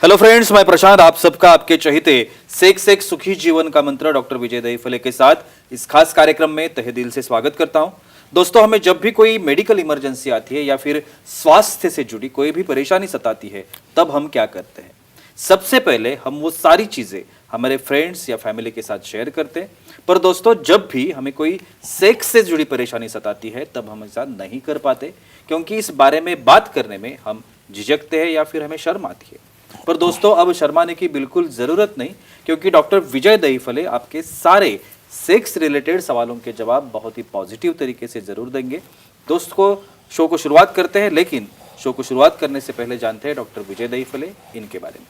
Hello friends, मैं प्रशांत आप सबका आपके चहेते सेक्स एक सुखी जीवन का मंत्र डॉक्टर विजय दहीफले के साथ इस खास कार्यक्रम में तहे दिल से स्वागत करता हूं। दोस्तों, हमें जब भी कोई मेडिकल इमरजेंसी आती है या फिर स्वास्थ्य से जुड़ी कोई भी परेशानी सताती है, तब हम क्या करते हैं? सबसे पहले हम वो सारी चीजें हमारे फ्रेंड्स या फैमिली के साथ शेयर करते हैं। पर दोस्तों, जब भी हमें कोई सेक्स से जुड़ी परेशानी सताती है, तब हम ऐसा नहीं कर पाते, क्योंकि इस बारे में बात करने में हम झिझकते हैं या फिर हमें शर्म आती है। पर दोस्तों, अब शर्माने की बिल्कुल जरूरत नहीं, क्योंकि डॉक्टर विजय दहीफले आपके सारे सेक्स रिलेटेड सवालों के जवाब बहुत ही पॉजिटिव तरीके से जरूर देंगे। दोस्तों, शो को शुरुआत करते हैं, लेकिन शो को शुरुआत करने से पहले जानते हैं डॉक्टर विजय दहीफले इनके बारे में।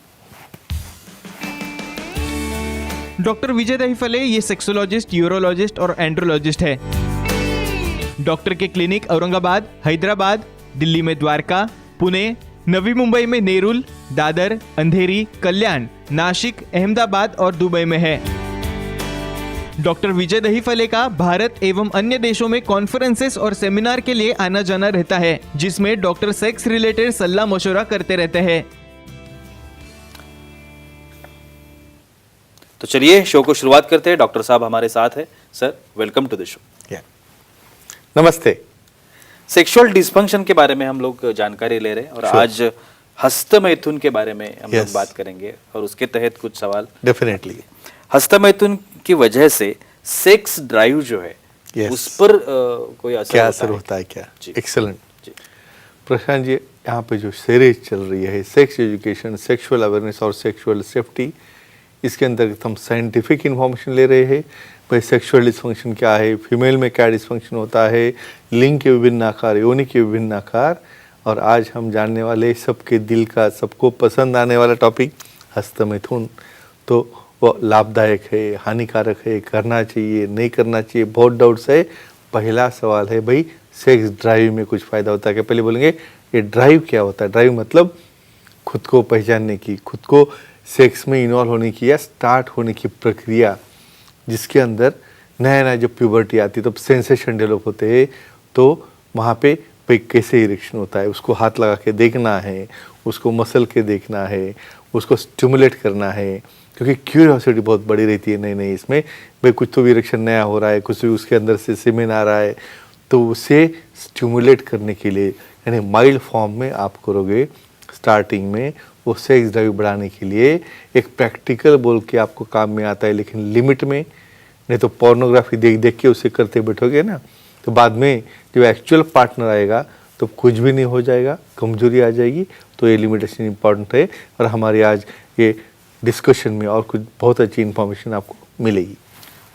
डॉक्टर विजय दहीफले ये सेक्सोलॉजिस्ट, यूरोलॉजिस्ट और एंड्रोलॉजिस्ट है। डॉक्टर के क्लिनिक औरंगाबाद, हैदराबाद, दिल्ली में द्वारका, पुणे, नवी मुंबई में नेरुल, दादर, अंधेरी, कल्याण, नासिक, अहमदाबाद और दुबई में है। डॉक्टर विजय दहीफले का भारत एवं अन्य देशों में कॉन्फ्रेंसेस और सेमिनार के लिए आना जाना रहता है, जिसमें डॉक्टर सेक्स रिलेटेड सलाह मशवरा करते रहते हैं। तो चलिए शो को शुरुआत करते हैं। डॉक्टर साहब हमारे साथ है। Sir, welcome to the show. नमस्ते। सेक्सुअल डिस्फंक्शन के बारे में हम लोग जानकारी ले रहे हैं और आज हस्तमैथुन के बारे में हम लोग बात करेंगे और उसके तहत कुछ सवाल। डेफिनेटली हस्तमैथुन की वजह से सेक्स ड्राइव जो है उस पर कोई असर क्या असर होता है क्या? एक्सीलेंट प्रशांत जी, यहाँ पे जो सीरीज चल रही है सेक्स एजुकेशन, सेक्सुअल अवेयरनेस और सेक्सुअल सेफ्टी, इसके अंतर्गत हम साइंटिफिक इन्फॉर्मेशन ले रहे हैं। भाई सेक्सुअल डिस्फंक्शन क्या है, फीमेल में क्या डिस्फंक्शन होता है, लिंग के विभिन्न आकार, योनि के विभिन्न आकार, और आज हम जानने वाले सबके दिल का, सबको पसंद आने वाला टॉपिक हस्तमैथुन। तो वो लाभदायक है, हानिकारक है, करना चाहिए, नहीं करना चाहिए, बहुत डाउट्स है। पहला सवाल है भाई, सेक्स ड्राइव में कुछ फ़ायदा होता है क्या? पहले बोलेंगे ये ड्राइव क्या होता है। ड्राइव मतलब खुद को पहचानने की, खुद को सेक्स में इन्वॉल्व होने की या स्टार्ट होने की प्रक्रिया, जिसके अंदर नया नया जब प्यूबर्टी आती है तब सेंसेशन डेवलप होते हैं। तो वहाँ पे कैसे इरेक्शन होता है, उसको हाथ लगा के देखना है, उसको मसल के देखना है, उसको स्टिमुलेट करना है, क्योंकि क्यूरियोसिटी बहुत बड़ी रहती है। नहीं इसमें भाई कुछ तो इरेक्शन नया हो रहा है, कुछ भी उसके अंदर से सीमेन आ रहा है, तो उसे स्टिमुलेट करने के लिए यानी माइल्ड फॉर्म में आप करोगे स्टार्टिंग में। वो सेक्स ड्राइव बढ़ाने के लिए एक प्रैक्टिकल बोल के आपको काम में आता है, लेकिन लिमिट में। नहीं तो पोर्नोग्राफी देख देख के उसे करते बैठोगे ना, तो बाद में जब एक्चुअल पार्टनर आएगा तो कुछ भी नहीं हो जाएगा, कमजोरी आ जाएगी। तो ये लिमिटेशन इंपॉर्टेंट है और हमारे आज ये डिस्कशन में और कुछ बहुत अच्छी इन्फॉर्मेशन आपको मिलेगी।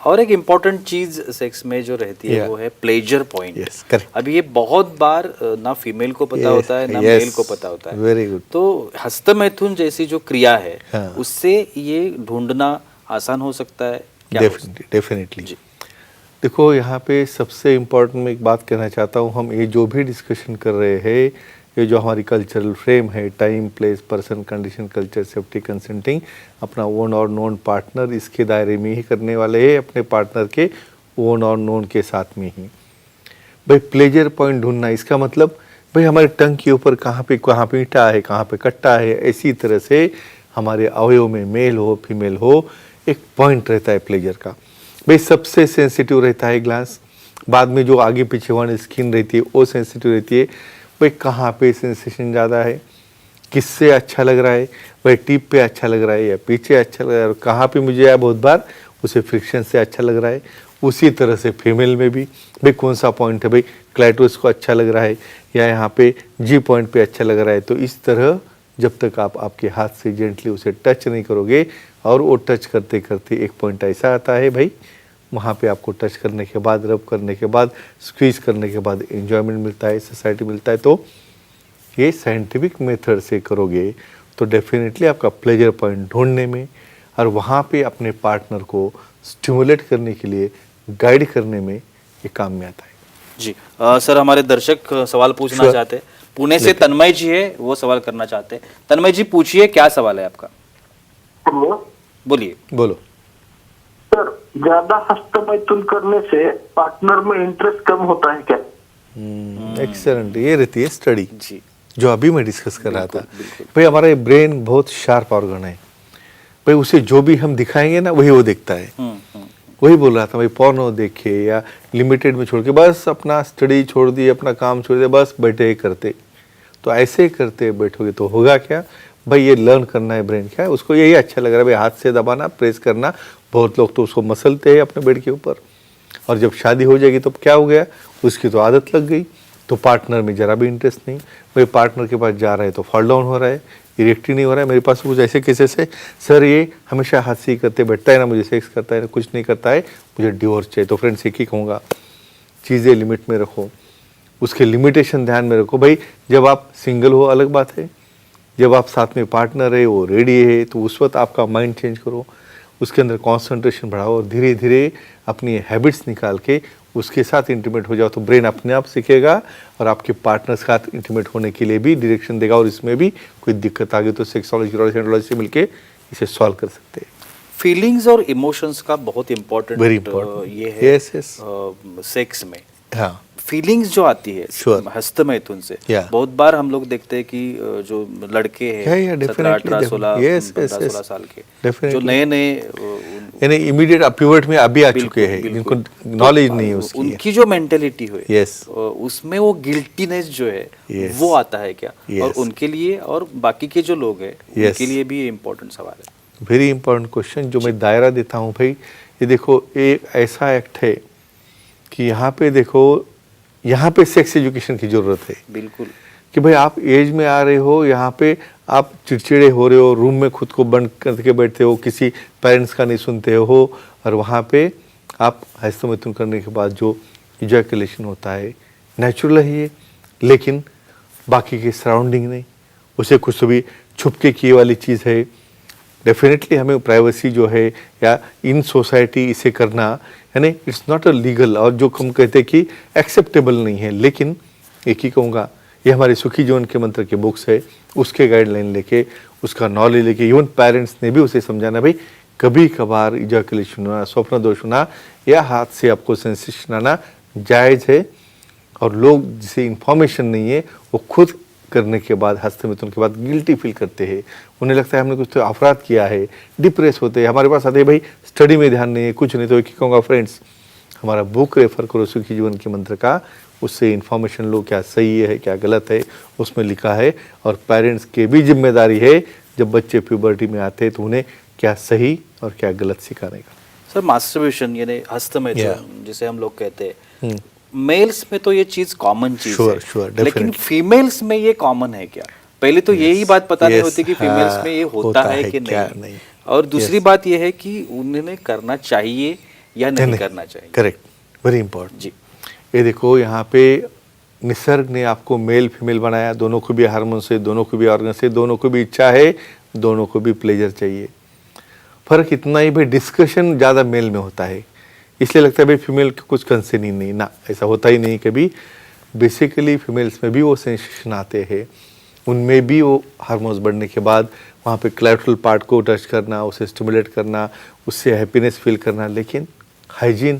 और एक इम्पॉर्टेंट चीज सेक्स में जो रहती है वो है प्लेजर पॉइंट। करेक्ट। अभी ये बहुत बार ना फीमेल को पता होता है ना मेल को पता होता है। Very good. तो हस्तमैथुन जैसी जो क्रिया है हाँ। उससे ये ढूंढना आसान हो सकता है क्या? डेफिनेटली। देखो, यहाँ पे सबसे इम्पोर्टेंट मैं एक बात कहना चाहता हूँ। हम ये जो भी डिस्कशन कर रहे हैं, ये जो हमारी कल्चरल फ्रेम है, time, place, person, condition, culture, safety, consenting, अपना ओन और नोन पार्टनर, इसके दायरे में ही करने वाले हैं, अपने पार्टनर के ओन और नोन के साथ में ही। भाई प्लेजर पॉइंट ढूंढना, इसका मतलब भाई हमारे टंग के ऊपर कहाँ पे ईंटा है, कहाँ पे कट्टा है, इसी तरह से हमारे अवयव में मेल हो फीमेल हो एक पॉइंट रहता है प्लेजर का। भाई सबसे सेंसिटिव रहता है ग्लास, बाद में जो आगे पीछे वाली स्किन रहती है वो सेंसिटिव रहती है। भाई कहाँ पे सेंसेशन ज़्यादा है, किससे अच्छा लग रहा है, भाई टिप पे अच्छा लग रहा है या पीछे अच्छा लग रहा है, और कहाँ पे मुझे या बहुत बार उसे फ्रिक्शन से अच्छा लग रहा है। उसी तरह से फीमेल में भी भाई कौन सा पॉइंट है, भाई क्लाइटोरिस को अच्छा लग रहा है या यहाँ पे जी पॉइंट पे अच्छा लग रहा है। तो इस तरह जब तक आप आपके हाथ से जेंटली उसे टच नहीं करोगे, और वो टच करते करते एक पॉइंट ऐसा आता है भाई वहाँ पे आपको टच करने के बाद, रब करने के बाद, स्क्वीज करने के बाद एंजॉयमेंट मिलता है, सोसाइटी मिलता है। तो ये साइंटिफिक मेथड से करोगे तो डेफिनेटली आपका प्लेजर पॉइंट ढूंढने में और वहाँ पे अपने पार्टनर को स्टिमुलेट करने के लिए गाइड करने में ये काम में आता है। जी सर, हमारे दर्शक सवाल पूछना चाहते हैं। पुणे से तन्मय जी है, वो सवाल करना चाहते हैं। तन्मय जी, पूछिए, क्या सवाल है आपका? बोलिए। बोलो सर, ज्यादा हस्तमैथुन करने से पार्टनर में इंटरेस्ट कम होता है क्या? एक्सेलेंट, ये रहती है स्टडी। जी जो अभी मैं डिस्कस कर रहा था। भाई हमारा ब्रेन बहुत शार्प ऑर्गन है, भाई उसे जो भी हम दिखाएंगे ना वही वो देखता है। वही बोल रहा था भाई, पॉर्नो देखे या लिमिटेड में छोड़ के बस अपना स्टडी छोड़ दी, अपना काम छोड़ दिया, बस बैठे ही करते। तो ऐसे करते बैठोगे तो होगा क्या भाई, ये लर्न करना है ब्रेन क्या है, उसको यही अच्छा लग रहा है भाई, हाथ से दबाना, प्रेस करना। बहुत लोग तो उसको मसलते हैं अपने बेड के ऊपर, और जब शादी हो जाएगी तो क्या हो गया, उसकी तो आदत लग गई, तो पार्टनर में जरा भी इंटरेस्ट नहीं। भाई पार्टनर के पास जा रहा है तो फॉल डाउन हो रहा है, इरेक्ट ही नहीं हो रहा है। मेरे पास कुछ ऐसे केसेस है, सर ये हमेशा हाथ से ही करते बैठता है ना, मुझे सेक्स करता है ना, कुछ नहीं करता है, मुझे डिवोर्स चाहिए। तो फ्रेंड्स एक ही कहूँगा, चीज़ें लिमिट में रखो, उसके लिमिटेशन ध्यान में रखो। भाई जब आप सिंगल हो अलग बात है, जब आप साथ में पार्टनर है, वो रेडी है, तो उस वक्त आपका माइंड चेंज करो, उसके अंदर कंसंट्रेशन बढ़ाओ, और धीरे धीरे अपनी हैबिट्स निकाल के उसके साथ इंटीमेट हो जाओ, तो ब्रेन अपने आप सीखेगा और आपके पार्टनर के साथ इंटीमेट होने के लिए भी डायरेक्शन देगा। और इसमें भी कोई दिक्कत आ गई तो सेक्सोलॉजी और एंड्रोलॉजी से मिलके इसे सॉल्व कर सकते हैं। फीलिंग्स और इमोशंस का बहुत इम्पोर्टेंट Very important. ये है Yes, yes. सेक्स में। हाँ, फीलिंग्स जो आती है Sure. हस्तमैथुन से, Yeah. बहुत बार हम लोग देखते हैं कि जो लड़के हैं Yeah, 17, definitely, 18, 16, yes, 15, yes, 16 साल के, Definitely. जो नए नए यानी इमीडिएट प्यूबर्ट में अभी आ बिल्कुल, चुके हैं, बिल्कुल। जिनको नॉलेज तो नहीं है उसकी। उनकी जो मेंटेलिटी है Yes. उसमें वो गिल्टीनेस जो है Yes. वो आता है क्या? Yes. और उनके लिए और बाकी के जो लोग हैं Yes. उनके लिए भी ये इम्पोर्टेंट सवाल है। वेरी इंपॉर्टेंट क्वेश्चन जो मैं दायरा देता हूँ भाई। ये देखो एक ऐसा एक्ट है कि यहाँ पे देखो, यहाँ पे सेक्स एजुकेशन की जरूरत है बिल्कुल कि भाई आप एज में आ रहे हो, यहाँ पे आप चिड़चिड़े हो रहे हो, रूम में खुद को बंद करके बैठते हो, किसी पेरेंट्स का नहीं सुनते हो, और वहाँ पे आप हस्तमैथुन करने के बाद जो इजैकुलेशन होता है नेचुरल है ये, लेकिन बाकी के सराउंडिंग नहीं, उसे कुछ तो भी छुपके किए वाली चीज़ है। डेफिनेटली हमें प्राइवेसी जो है या इन सोसाइटी इसे करना यानी इट्स नॉट अ लीगल, और जो हम कहते हैं कि एक्सेप्टेबल नहीं है। लेकिन एक ही कहूँगा, ये हमारे सुखी जीवन के मंत्र के बुक्स है, उसके गाइडलाइन लेके, उसका नॉलेज लेके, इवन पेरेंट्स ने भी उसे समझाना भाई कभी कभार इजैकुलेशन होना, स्वप्न दोष होना या हाथ से आपको सेंसेशन आना जायज़ है। और लोग जिसे इन्फॉर्मेशन नहीं है वो खुद करने के बाद, हस्तमैथुन के बाद गिल्टी फील करते हैं, उन्हें लगता है हमने कुछ तो अपराध किया है, डिप्रेस होते हैं, हमारे पास आते हैं भाई स्टडी में ध्यान नहीं है, कुछ नहीं। तो एक ही कहूँगा फ्रेंड्स, हमारा बुक रेफर करो सुखी जीवन के मंत्र का, उससे इन्फॉर्मेशन लो क्या सही है क्या गलत है, उसमें लिखा है। और पेरेंट्स की भी जिम्मेदारी है जब बच्चे प्यूबर्टी में आते हैं तो उन्हें क्या सही और क्या गलत सिखाने का। सर मास्टरबेशन यानी हस्तमैथुन Yeah. जिसे हम लोग कहते हैं, मेल्स में तो ये चीज कॉमन चीज Sure, है, sure, लेकिन definitely. फीमेल्स में ये कॉमन है क्या? पहले तो यही बात पता नहीं Yes, होती कि हाँ, फीमेल्स में ये होता है कि क्या नहीं। और दूसरी बात ये है कि उन्हें करना चाहिए या नहीं करना चाहिए। करेक्ट, वेरी इंपॉर्टेंट जी। ये देखो यहाँ पे निसर्ग ने आपको मेल फीमेल बनाया, दोनों को भी हार्मोन से, दोनों को भी ऑर्गन से, दोनों को भी इच्छा है, दोनों को भी प्लेजर चाहिए। फर्क इतना ही भाई डिस्कशन ज़्यादा मेल में होता है, इसलिए लगता है भाई फीमेल का कुछ कंसर्न ही नहीं, ना ऐसा होता ही नहीं कभी। बेसिकली फीमेल्स में भी वो सेंसेशन आते हैं, उनमें भी वो हार्मोन्स बढ़ने के बाद वहाँ पे क्लैटरल पार्ट को टच करना, उसे स्टिमुलेट करना, उससे हैप्पीनेस फील करना। लेकिन हाइजीन,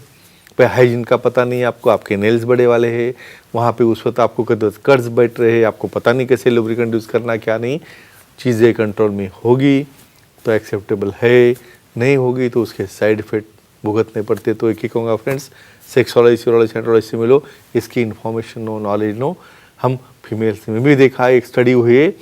भाई हाइजीन का पता नहीं आपको, आपके नेल्स बड़े वाले हैं, वहाँ पे उस वक्त आपको कद कर्ज बैठ रहे हैं, आपको पता नहीं कैसे लुब्रिकेंट यूज़ करना क्या नहीं, चीज़ें कंट्रोल में होगी तो एक्सेप्टेबल है, नहीं होगी तो उसके साइड इफेक्ट भुगतने पड़ते। तो एक ही कहूँगा फ्रेंड्स, सेक्सोलॉजी यूरोलॉजी एंड्रोलॉजी से मिलो, इसकी इन्फॉर्मेशन लो, नॉलेज लो। हम फीमेल्स में भी देखा है, एक स्टडी हुई है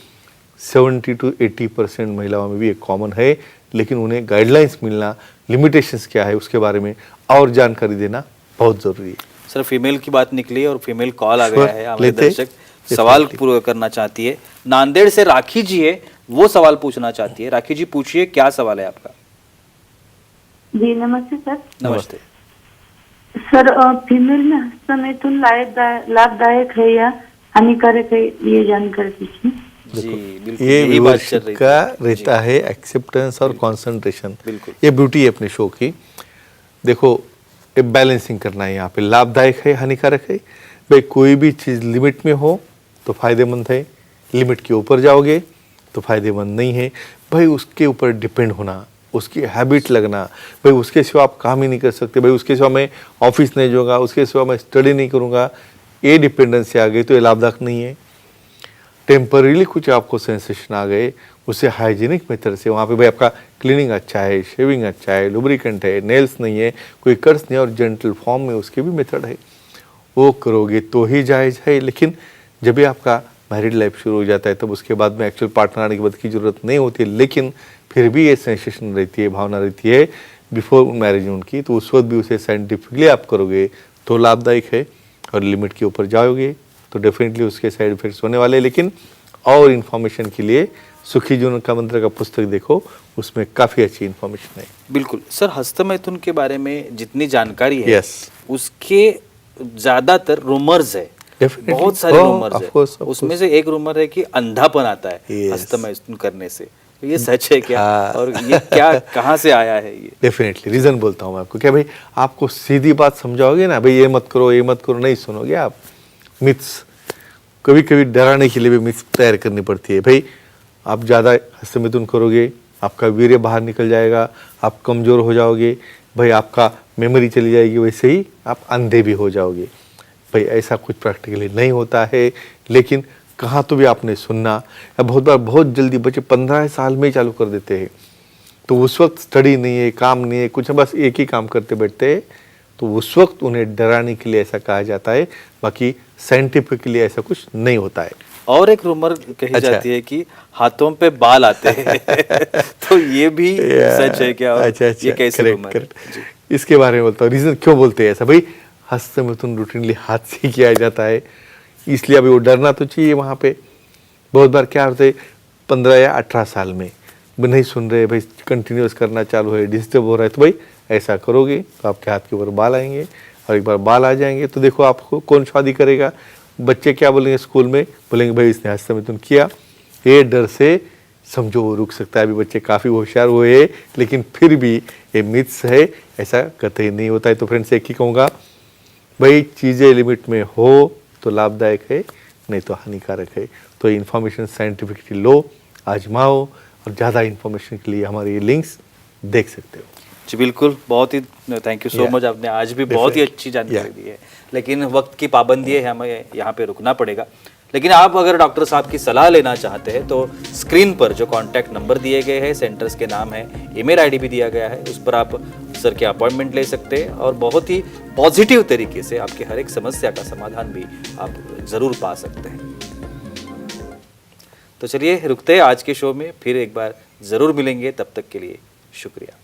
70 to 80% महिलाओं में भी एक कॉमन है, लेकिन उन्हें गाइडलाइंस मिलना, लिमिटेशंस क्या है उसके बारे में और जानकारी देना बहुत ज़रूरी है। सर फीमेल की बात निकली और फीमेल कॉल आ गया Sure, है, हमारे लेते। दर्शक सवाल पूरा करना चाहती है। नांदेड़ से राखी जी है, वो सवाल पूछना चाहती है। राखी जी पूछिए, क्या सवाल है आपका? जी नमस्ते सर। नमस्ते। सर फीमेल में हस्तमैथुन लाभदायक है या हानिकारक है, ये जानकारी दीजिए। जी बिल्कुल, ये यही बात चल व्यूअरशिप रही का थी। रहता है एक्सेप्टेंस और कंसंट्रेशन, बिल्कुल। ये ब्यूटी है अपने शो की। देखो ये बैलेंसिंग करना है, यहाँ पे लाभदायक है हानिकारक है। भाई कोई भी चीज़ लिमिट में हो तो फायदेमंद है, लिमिट के ऊपर जाओगे तो फायदेमंद नहीं है। भाई उसके ऊपर डिपेंड होना, उसकी हैबिट लगना, भाई उसके सिवा आप काम ही नहीं कर सकते, भाई उसके सिवा मैं ऑफिस नहीं जाऊँगा, उसके सिवा मैं स्टडी नहीं करूँगा, ये डिपेंडेंसी आ गई तो ये लाभदायक नहीं है। टेम्पररीली कुछ आपको सेंसेशन आ गए, उसे हाइजीनिक मेथड से वहाँ पे भाई आपका क्लीनिंग अच्छा है, शेविंग अच्छा है, लुब्रिकेंट है, नेल्स नहीं है, कोई कर्स नहीं है और जेंटल फॉर्म में उसके भी मेथड है, वो करोगे तो ही जायज़ है। लेकिन जब भी आपका मैरिड लाइफ शुरू हो जाता है तब उसके बाद में एक्चुअल पार्टनर आने के बाद की ज़रूरत नहीं होती है, लेकिन फिर भी ये सेंसेशन रहती है, भावना रहती है बिफोर मैरिज उनकी, तो उस वक्त भी उसे साइंटिफिकली आप करोगे तो लाभदायक है। और लिमिट के ऊपर जाओगे तो डेफिनेटली उसके साइड इफेक्ट्स होने वाले हैं। लेकिन और इन्फॉर्मेशन के लिए सुखी जीवन का मंत्र का पुस्तक देखो, उसमें काफ़ी अच्छी इन्फॉर्मेशन है। बिल्कुल सर, हस्तमैथुन के बारे में जितनी जानकारी है Yes. उसके ज़्यादातर रूमर्स है, Definitely. बहुत सारे Oh, रूमर्स of है। course, of उसमें course. से एक रूमर है कि अंधापन आता है Yes. हस्तमैथुन करने से, तो ये सच है क्या? हाँ। और ये क्या कहाँ से आया है ये? डेफिनेटली रीज़न बोलता हूँ मैं आपको, क्या भाई आपको सीधी बात समझाओगे ना, भाई ये मत करो ये मत करो, नहीं सुनोगे आप। मिथ्स कभी कभी डराने के लिए भी मिथ्स तैयार करनी पड़ती है। भाई आप ज़्यादा हस्तमैथुन करोगे, आपका वीर्य बाहर निकल जाएगा, आप कमज़ोर हो जाओगे, भाई आपका मेमोरी चली जाएगी, वैसे ही आप अंधे भी हो जाओगे। भाई ऐसा कुछ प्रैक्टिकली नहीं होता है, लेकिन कहाँ तो भी आपने सुनना। या बहुत बार बहुत जल्दी बच्चे 15 साल में ही चालू कर देते हैं, तो उस वक्त स्टडी नहीं है, काम नहीं है, कुछ बस एक ही काम करते बैठते हैं, तो उस वक्त उन्हें डराने के लिए ऐसा कहा जाता है। बाकी साइंटिफिकली ऐसा कुछ नहीं होता है। और एक रूमर कही अच्छा। जाती है कि हाथों पे बाल आते हैं तो ये भी सच है क्या? और अच्छा अच्छा, ये कैसे करेक्ट रूमर है? करेक्ट। इसके बारे में बोलता हूँ, रीज़न क्यों बोलते हैं ऐसा। भाई हस्तमैथुन रूटीनली हाथ से किया जाता है, इसलिए अभी वो डरना तो चाहिए वहाँ पे। बहुत बार क्या होता है 15 या 18 साल में भी नहीं सुन रहे, भाई कंटिन्यूस करना चालू है, डिस्टर्ब हो रहा है, तो भाई ऐसा करोगे तो आपके हाथ के ऊपर बाल आएंगे, और एक बार बाल आ जाएंगे तो देखो आपको कौन शादी करेगा। बच्चे क्या बोलेंगे स्कूल में, बोलेंगे भाई इसने हस्तमैथुन किया। ये डर से समझो वो रुक सकता है। अभी बच्चे काफ़ी होशियार हुए हैं, लेकिन फिर भी ये मिथ्स है, ऐसा कतई नहीं होता है। तो फ्रेंड्स एक ही कहूँगा, भाई चीज़ें लिमिट में हो तो लाभदायक है, नहीं तो हानिकारक है। तो इन्फॉर्मेशन साइंटिफिकली लो, आजमाओ, और ज़्यादा इन्फॉर्मेशन के लिए हमारे ये लिंक्स देख सकते हो। जी बिल्कुल, बहुत ही thank you so Yeah. Much, आपने आज भी बहुत ही Definitely. अच्छी जानकारी Yeah. दी है। लेकिन वक्त की पाबंदी है, हमें यहाँ पे रुकना पड़ेगा। लेकिन आप अगर डॉक्टर साहब की सलाह लेना चाहते हैं तो स्क्रीन पर जो कॉन्टैक्ट नंबर दिए गए हैं, सेंटर्स के नाम है, ईमेल आईडी भी दिया गया है, उस पर आप सर के अपॉइंटमेंट ले सकते हैं और बहुत ही पॉजिटिव तरीके से आपकी हर एक समस्या का समाधान भी आप ज़रूर पा सकते हैं। तो चलिए रुकते हैं आज के शो में, फिर एक बार ज़रूर मिलेंगे, तब तक के लिए शुक्रिया।